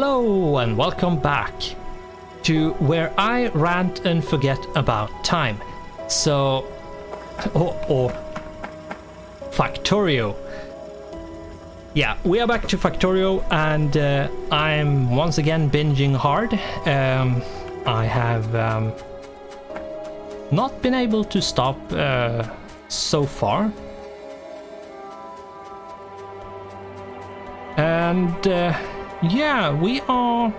Hello and welcome back to where I rant and forget about time. So, or Factorio. Yeah, we are back to Factorio and I'm once again binging hard. I have not been able to stop so far. And yeah, we are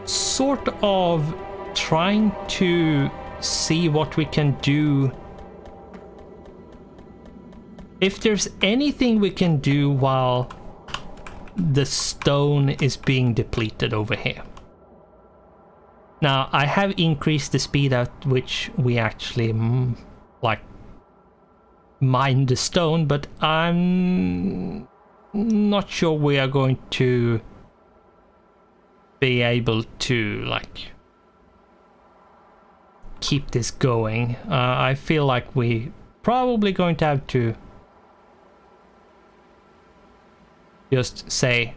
sort of trying to see what we can do. If there's anything we can do while the stone is being depleted over here. Now, I have increased the speed at which we actually like mine the stone, but I'm not sure we are going to be able to like keep this going. I feel like we probably going to have to just say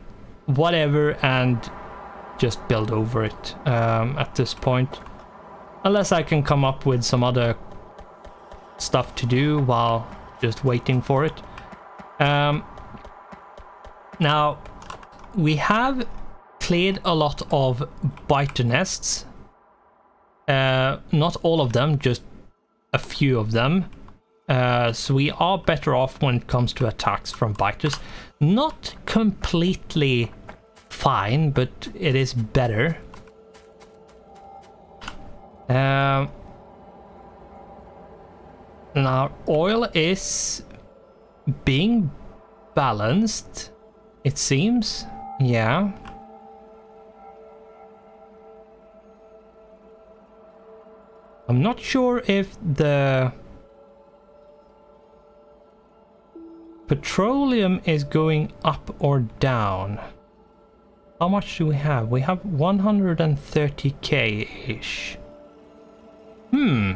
whatever and just build over it at this point, unless I can come up with some other stuff to do while just waiting for it. Now we have cleared a lot of biter nests, not all of them, just a few of them, so we are better off when it comes to attacks from biters. Not completely fine, but it is better. And our oil is being balanced, it seems. Yeah. I'm not sure if the petroleum is going up or down. How much do we have? We have 130k-ish. Hmm.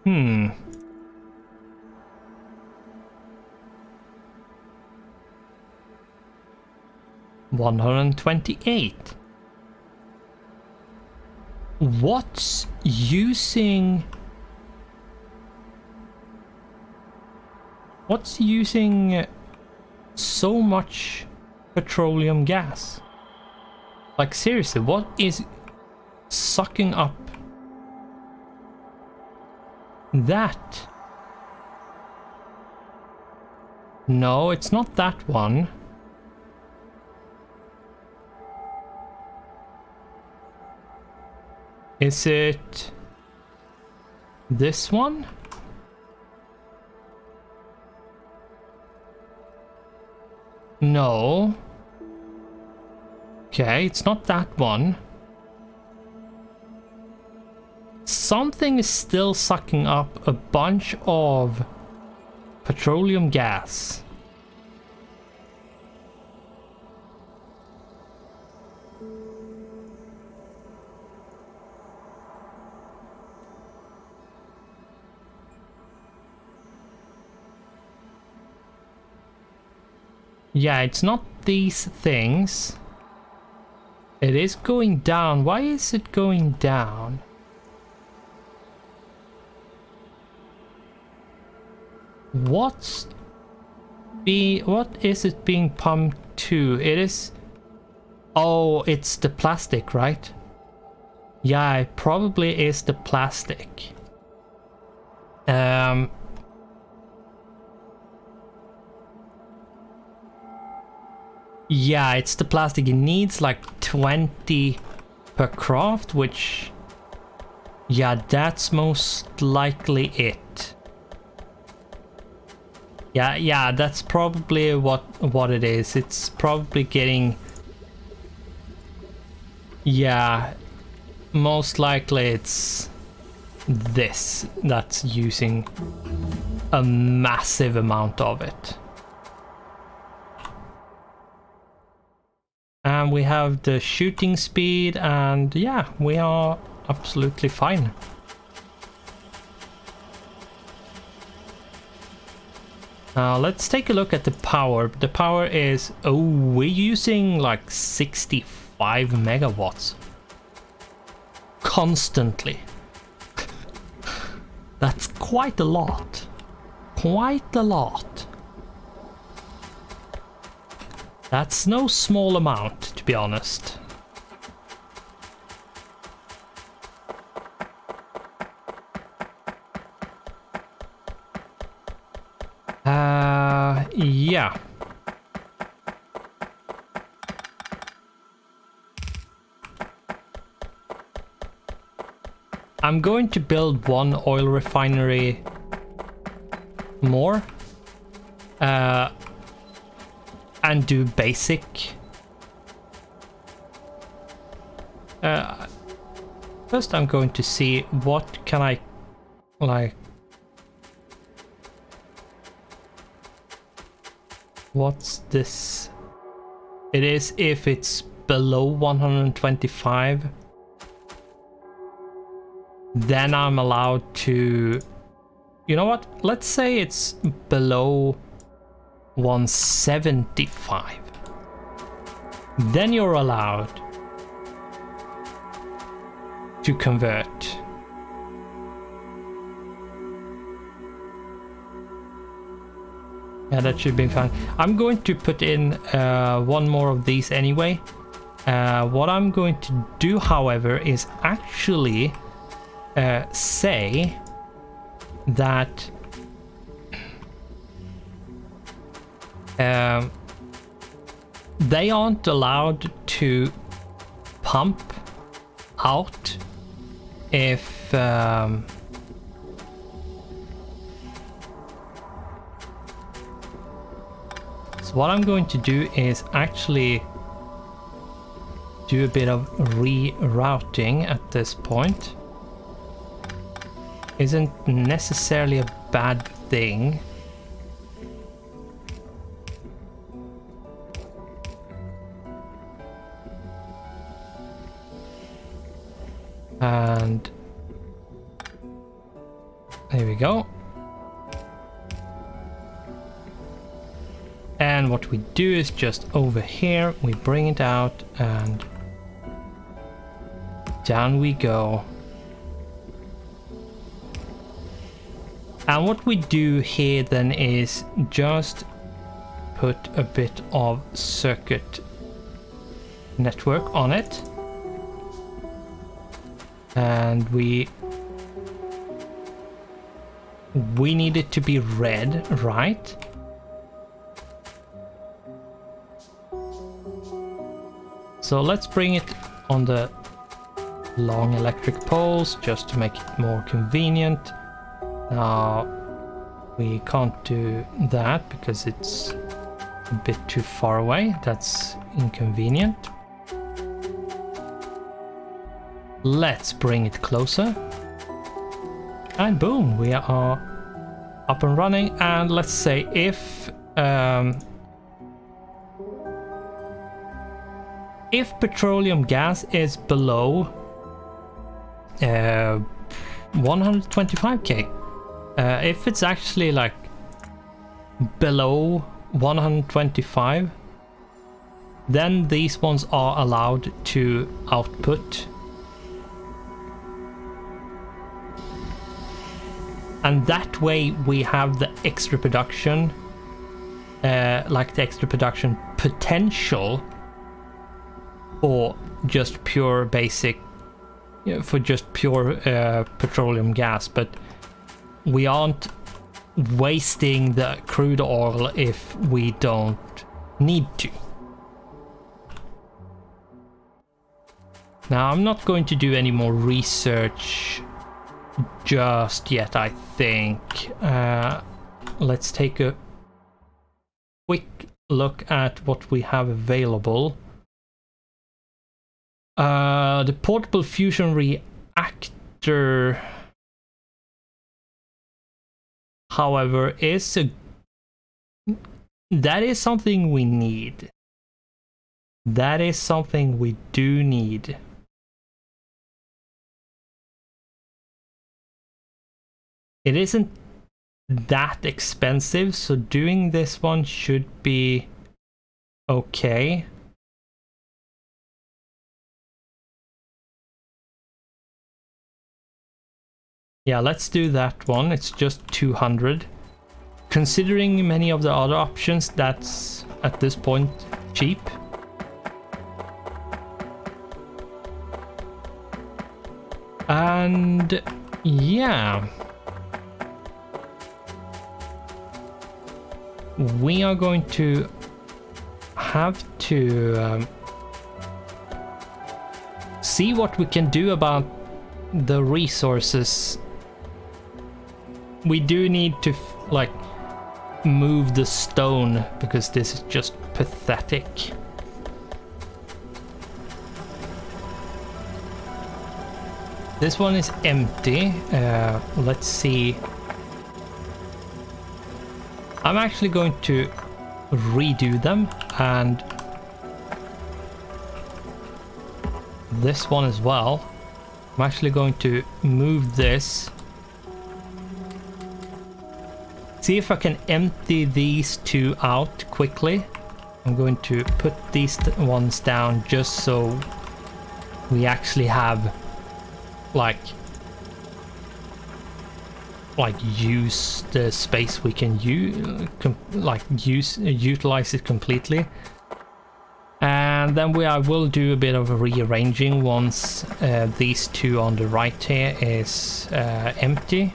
Hmm. $128. What's using so much petroleum gas? Like seriously, what is sucking up that? No, it's not that one. Is it this one? No. Okay, it's not that one. Something is still sucking up a bunch of petroleum gas. Yeah, it's not these things. It is going down. Why is it going down? What is it being pumped to? It is... Oh, it's the plastic, right? Yeah, it probably is the plastic. Yeah, it's the plastic. It needs like 20 per craft, which... Yeah, that's most likely it. Yeah, that's probably what it is. It's probably getting... Yeah, most likely it's this that's using a massive amount of it. And we have the shooting speed, and yeah, we are absolutely fine. Now let's take a look at the power. The power is, oh, we're using like 65 megawatts constantly. That's quite a lot. Quite a lot. That's no small amount, to be honest. Yeah. I'm going to build one oil refinery more. And do basic. First I'm going to see what can I like. What's this? It is if it's below 125. Then I'm allowed to... You know what? Let's say it's below 175. Then you're allowed to convert. Yeah, that should be fine. I'm going to put in one more of these anyway. What I'm going to do, however, is actually say that they aren't allowed to pump out if so what I'm going to do is actually do a bit of rerouting at this point. Isn't necessarily a bad thing. And there we go. And what we do is just over here, we bring it out and down we go. And what we do here then is just put a bit of circuit network on it. And we need it to be red, right? So let's bring it on the long electric poles just to make it more convenient. Now we can't do that because it's a bit too far away. That's inconvenient. Let's bring it closer. And boom, we are up and running. And let's say if petroleum gas is below 125k, if it's actually like below 125, then these ones are allowed to output. And that way we have the extra production, like the extra production potential for just pure basic, for just pure petroleum gas, but we aren't wasting the crude oil if we don't need to. Now I'm not going to do any more research just yet, I think. Let's take a quick look at what we have available. The portable fusion reactor, however, that is something we need. That is something we do need. It isn't that expensive, so doing this one should be okay. Yeah, let's do that one. It's just 200. Considering many of the other options, that's at this point cheap. And yeah, we are going to have to see what we can do about the resources. We do need to like move the stone because this is just pathetic. This one is empty. Let's see. I'm actually going to redo them, and this one as well. I'm actually going to move this. See if I can empty these two out quickly. I'm going to put these ones down just so we actually have like use the space we can utilize it completely. And then I will do a bit of rearranging once these two on the right here is empty.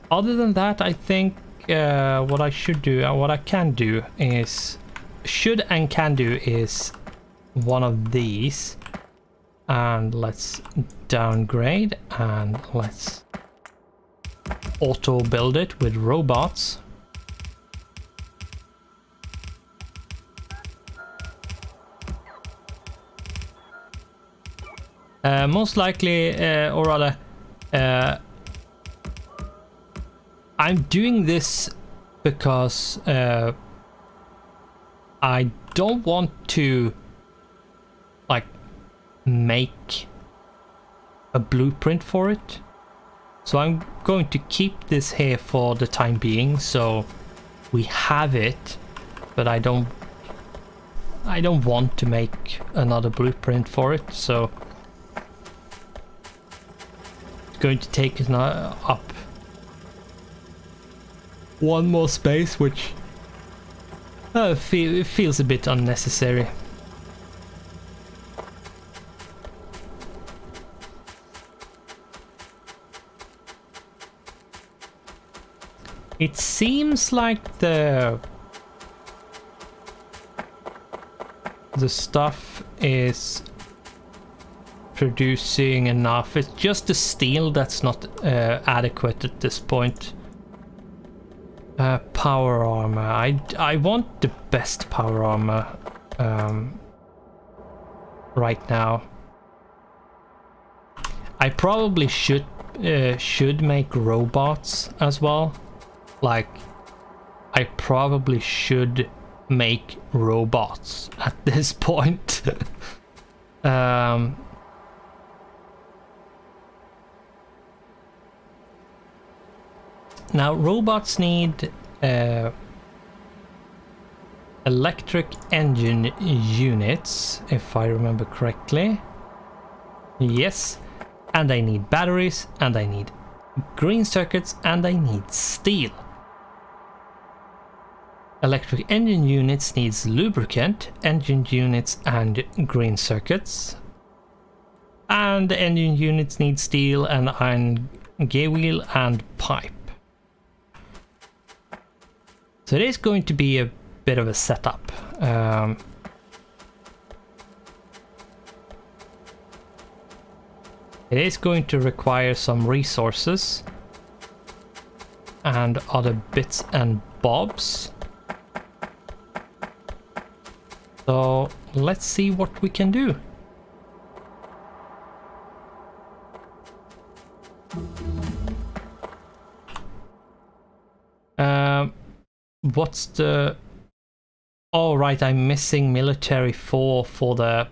Other than that, I think what I should do and what I can do is one of these, and let's downgrade and let's auto build it with robots. Most likely, or rather, I'm doing this because I don't want to like make a blueprint for it. So I'm going to keep this here for the time being, so we have it, but I don't want to make another blueprint for it, so it's going to take us up one more space, which it feels a bit unnecessary. It seems like the stuff is producing enough. It's just the steel that's not adequate at this point. Power armor. I want the best power armor right now. I probably should make robots as well. Like, I probably should make robots at this point. Now, robots need electric engine units, if I remember correctly. Yes, and I need batteries, and I need green circuits, and I need steel. Electric engine units needs lubricant, engine units and green circuits. And the engine units need steel and iron gear wheel and pipe. So it is going to be a bit of a setup. It is going to require some resources and other bits and bobs. So let's see what we can do. What's the... Oh right, I'm missing military 4 for the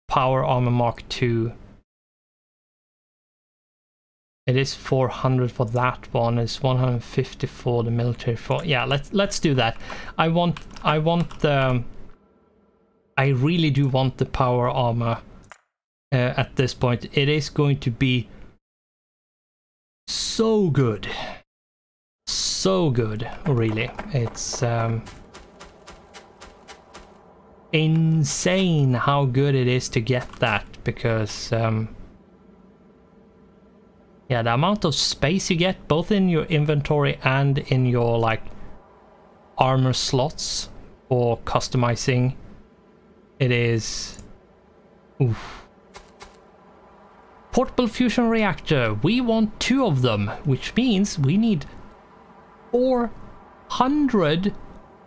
Power Armor Mark II. It is 400 for that one. It's 150 for the military. For yeah, let's do that. I really do want the power armor at this point. It is going to be so good, really. It's insane how good it is to get that, because yeah, the amount of space you get both in your inventory and in your like armor slots for customizing, it is oof. Portable fusion reactor, we want 2 of them, which means we need 400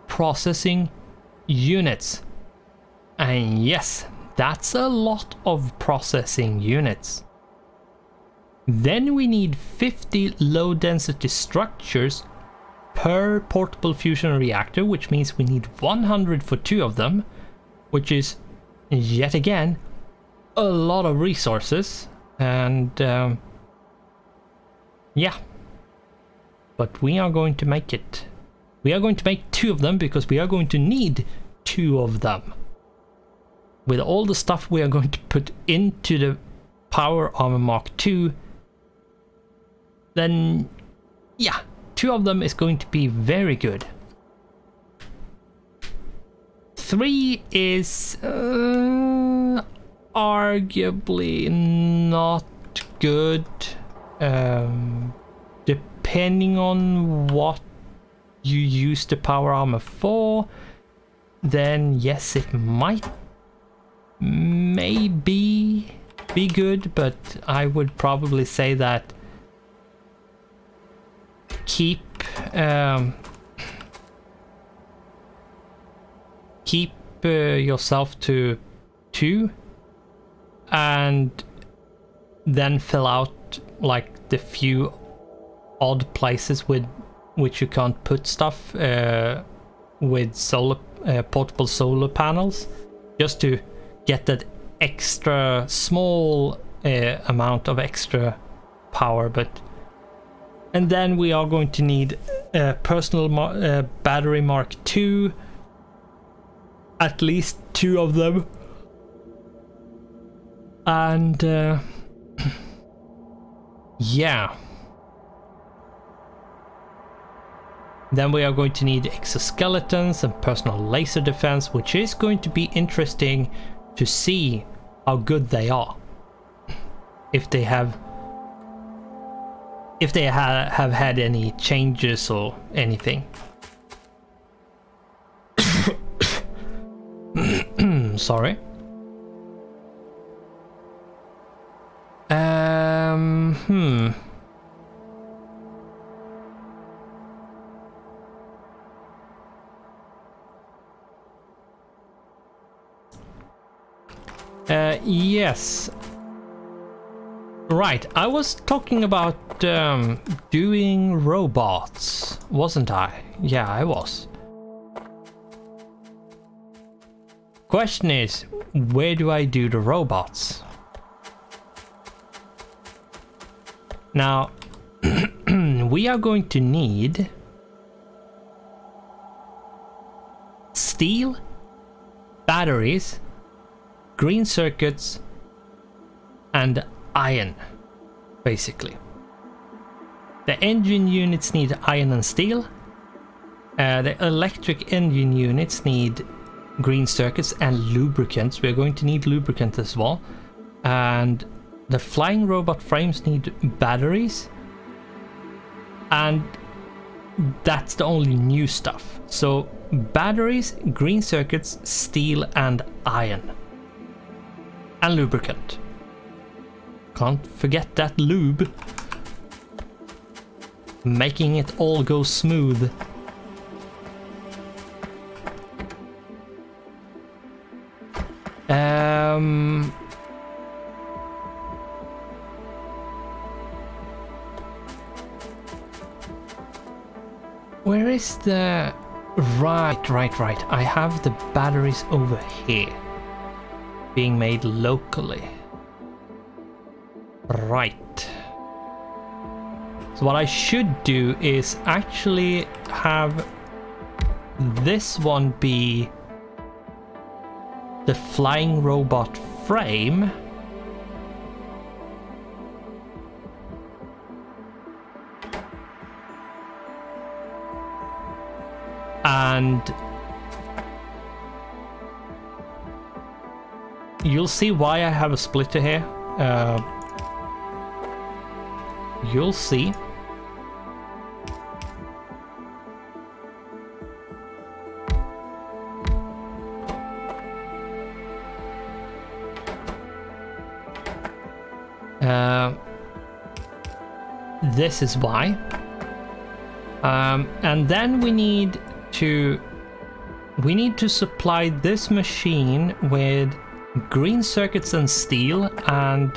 processing units. And yes, that's a lot of processing units. Then we need 50 low density structures per portable fusion reactor, which means we need 100 for 2 of them, which is yet again a lot of resources. And yeah, but we are going to make it. We are going to make 2 of them because we are going to need 2 of them. With all the stuff we are going to put into the Power Armor Mark II, then yeah, 2 of them is going to be very good. 3 is arguably not good, depending on what you use the power armor for. Then yes, it might maybe be good, but I would probably say that keep yourself to 2 and then fill out like the few odd places with which you can't put stuff with solar portable solar panels, just to get that extra small amount of extra power. But and then we are going to need personal battery Mark II, at least 2 of them. And yeah, then we are going to need exoskeletons and personal laser defense, which is going to be interesting to see how good they are, if they have had any changes or anything. Sorry. Yes. Right, I was talking about doing robots, wasn't I? Yeah, I was. Question is, where do I do the robots? Now, we are going to need steel, batteries, green circuits, and iron, basically. The engine units need iron and steel. The electric engine units need green circuits and lubricants. We're going to need lubricant as well. And the flying robot frames need batteries. And that's the only new stuff. So batteries, green circuits, steel, and iron. And lubricant. Can't forget that lube. Making it all go smooth. Where is the... Right. I have the batteries over here. being made locally. Right. So what I should do is actually have this one be the flying robot frame. And you'll see why I have a splitter here. You'll see. This is why. And then we need to supply this machine with green circuits and steel and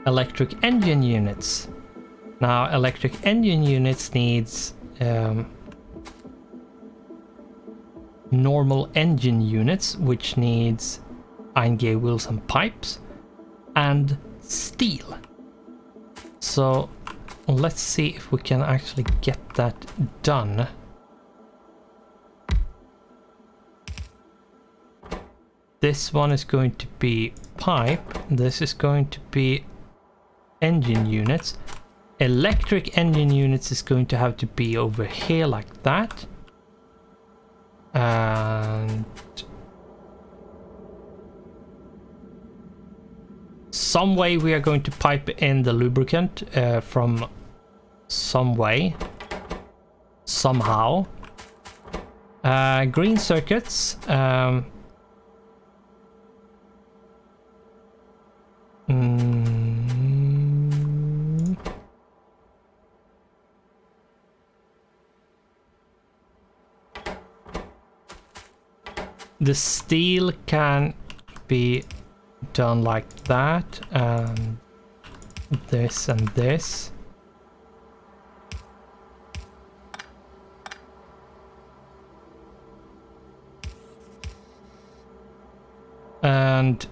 electric engine units. Now electric engine units needs normal engine units, which needs iron gear wheels and pipes and steel. So let's see if we can actually get that done. This one is going to be pipe. This is going to be engine units. Electric engine units is going to have to be over here like that. And some way we are going to pipe in the lubricant from some way, somehow. Green circuits. The steel can be done like that, and this and this. And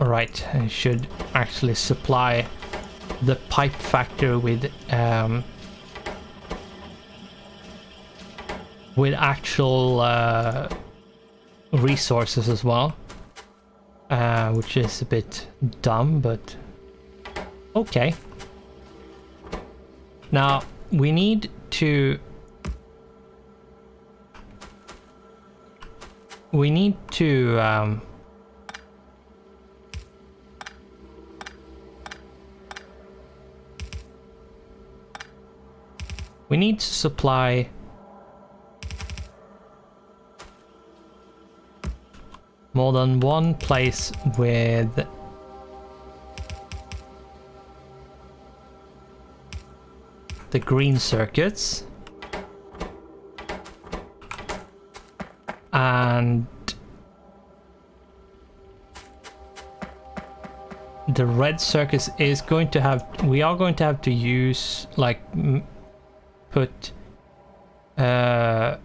right, I should actually supply the pipe factory with actual resources as well, which is a bit dumb, but okay. Now we need to supply more than one place with the green circuits, and the red circuits is going to have, we are going to have to use, like, put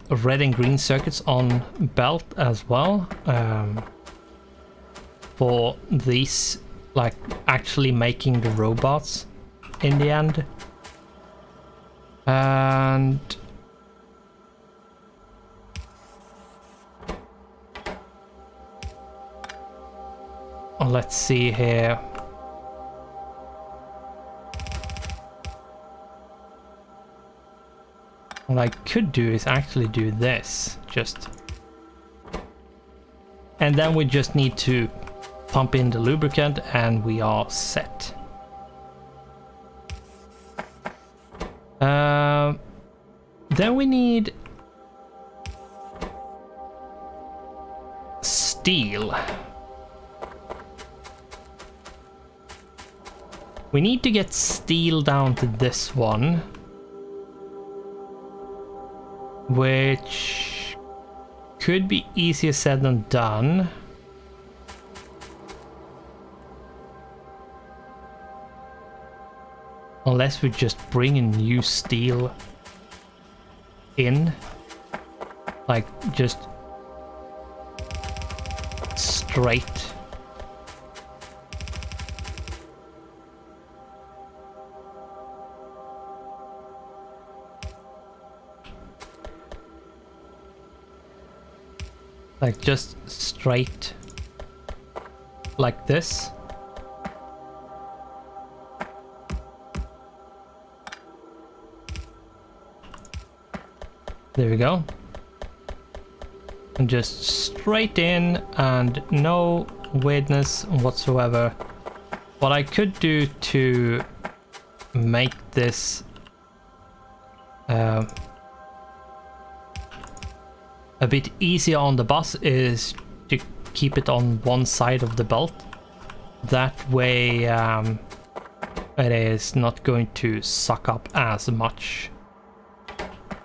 red and green circuits on belt as well, for these, like, actually making the robots in the end. And let's see here. What I could do is actually do this, just, and then we just need to pump in the lubricant and we are set. Then we need steel. We need to get steel down to this one, which could be easier said than done. Unless we just bring a new steel in. Like, just straight. Like, just straight. Like this. There we go. And just straight in and no weirdness whatsoever. What I could do to make this a bit easier on the bus is to keep it on one side of the belt. That way it is not going to suck up as much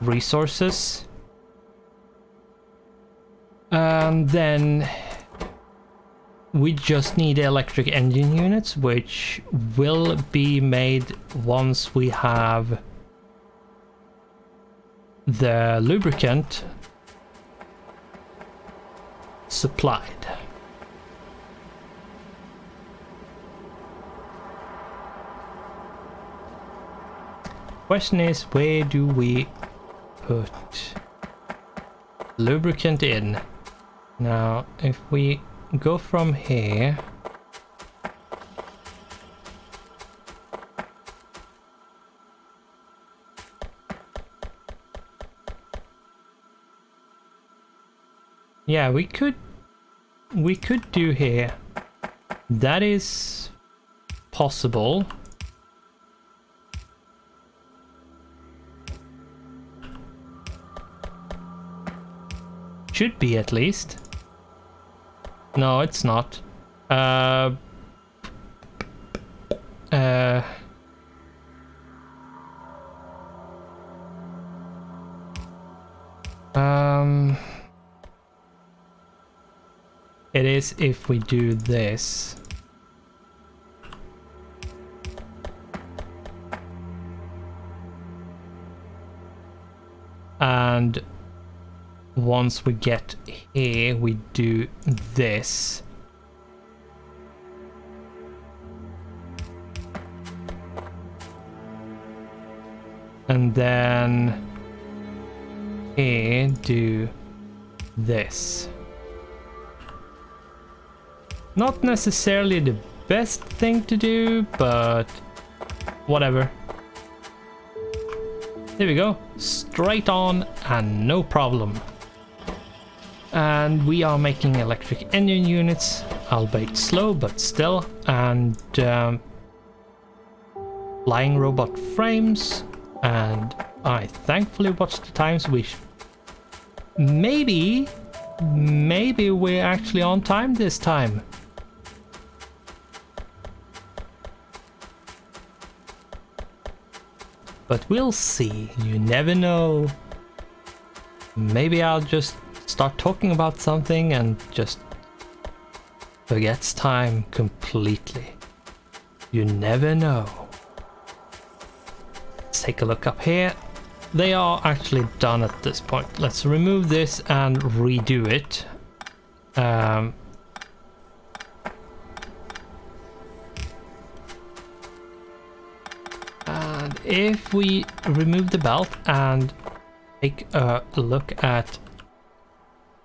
resources. And then we just need electric engine units, which will be made once we have the lubricant supplied. Question is, where do we put lubricant in? Now, if we go from here, yeah, we could do here. That is possible. Should be, at least. No, it's not. It is if we do this. And once we get here, we do this. And then here, do this. Not necessarily the best thing to do, but whatever. There we go. Straight on and no problem. And we are making electric engine units, albeit slow, but still. And flying robot frames. And I thankfully watched the times, which maybe we're actually on time this time. But we'll see, you never know. Maybe I'll just start talking about something and just forgets time completely. You never know. Let's take a look up here. They are actually done at this point. Let's remove this and redo it. And if we remove the belt and take a look at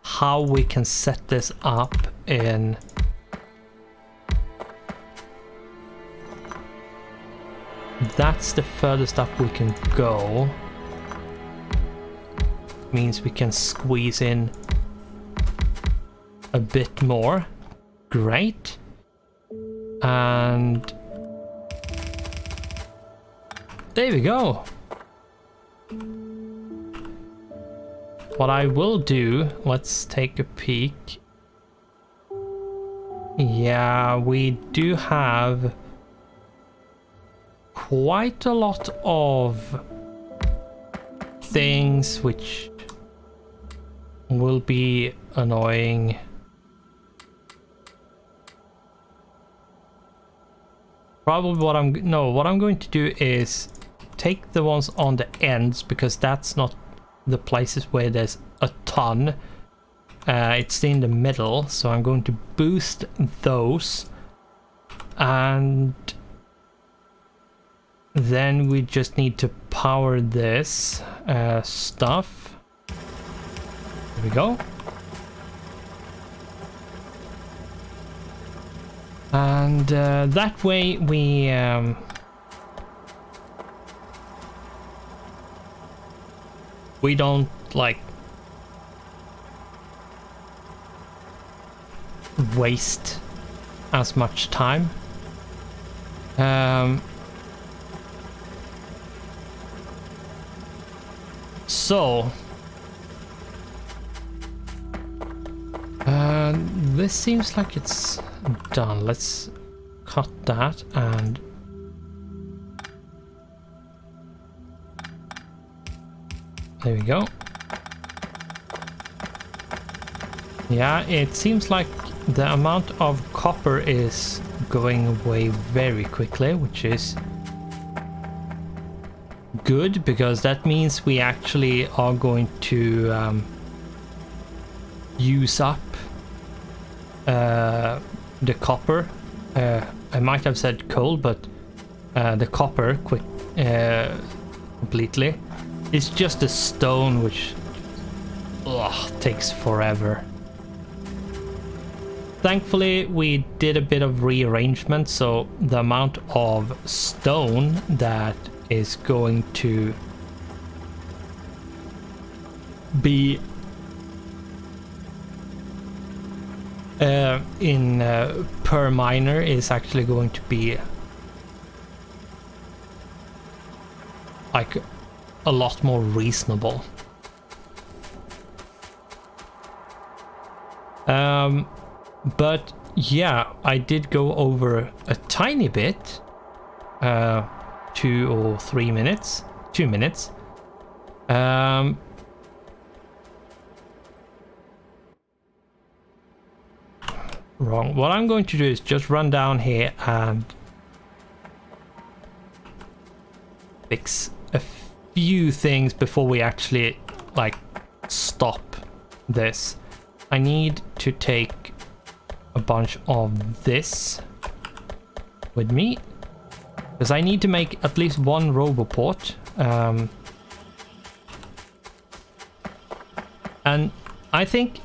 how we can set this up in that's the furthest up we can go. Means we can squeeze in a bit more. Great. And there we go. What I will do, let's take a peek. Yeah, we do have quite a lot of things which will be annoying. Probably what I'm going to do is take the ones on the ends, because that's not the places where there's a ton. It's in the middle, so I'm going to boost those. And then we just need to power this stuff. There we go. And that way we don't like waste as much time. So this seems like it's done. Let's cut that and there we go. Yeah, it seems like the amount of copper is going away very quickly, which is good because that means we actually are going to use up the copper. I might have said coal, but the copper completely. It's just a stone which takes forever. Thankfully we did a bit of rearrangement, so the amount of stone that is going to be in per miner is actually going to be like a lot more reasonable. But yeah, I did go over a tiny bit, 2 or 3 minutes, 2 minutes. Wrong. What I'm going to do is just run down here and fix a few things before we actually like stop this. I need to take a bunch of this with me because I need to make at least one roboport, and I think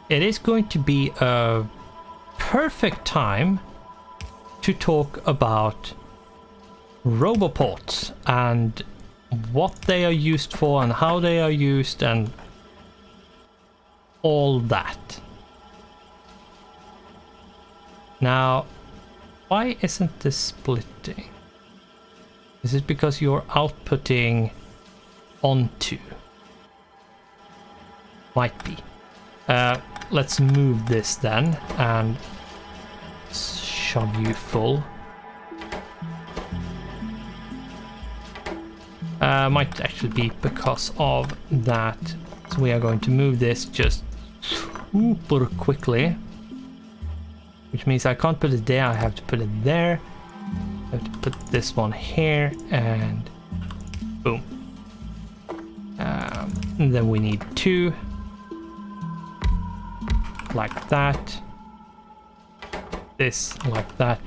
it is going to be a perfect time to talk about roboports and what they are used for and how they are used and all that. Now, why isn't this splitting? Is it because you're outputting onto? Might be. Let's move this then and shove you full. Might actually be because of that. So we are going to move this just super quickly. Which means I can't put it there, I have to put it there. I have to put this one here and boom. And then we need 2. Like that. This like that.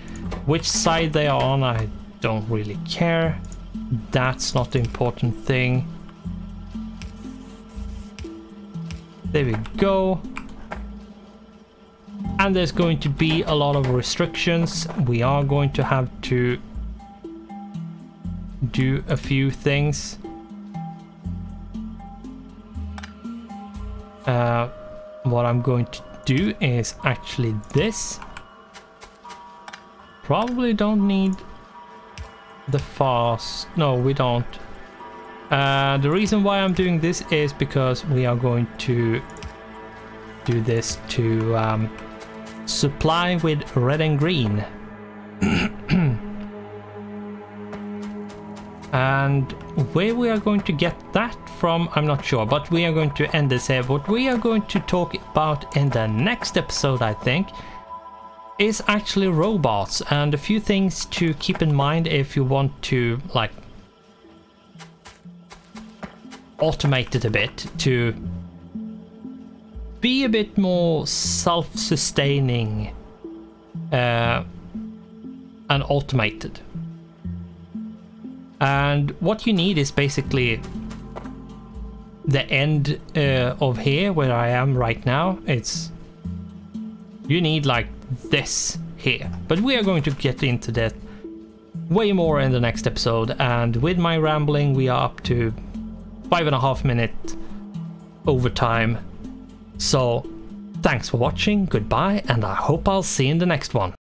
Which side they are on, I don't really care. That's not the important thing. There we go. And there's going to be a lot of restrictions. We are going to have to do a few things. What I'm going to do is actually this. Probably don't need the fast. No, we don't. The reason why I'm doing this is because we are going to do this to supply with red and green. And where we are going to get that from, I'm not sure, but we are going to end this here. What we are going to talk about in the next episode, I think, is actually robots and a few things to keep in mind if you want to like automate it a bit to be a bit more self-sustaining and automated. And what you need is basically the end of here where I am right now. You need like this here, but we are going to get into that way more in the next episode. And with my rambling, we are up to 5.5 minutes overtime. So thanks for watching, goodbye, and I hope I'll see you in the next one.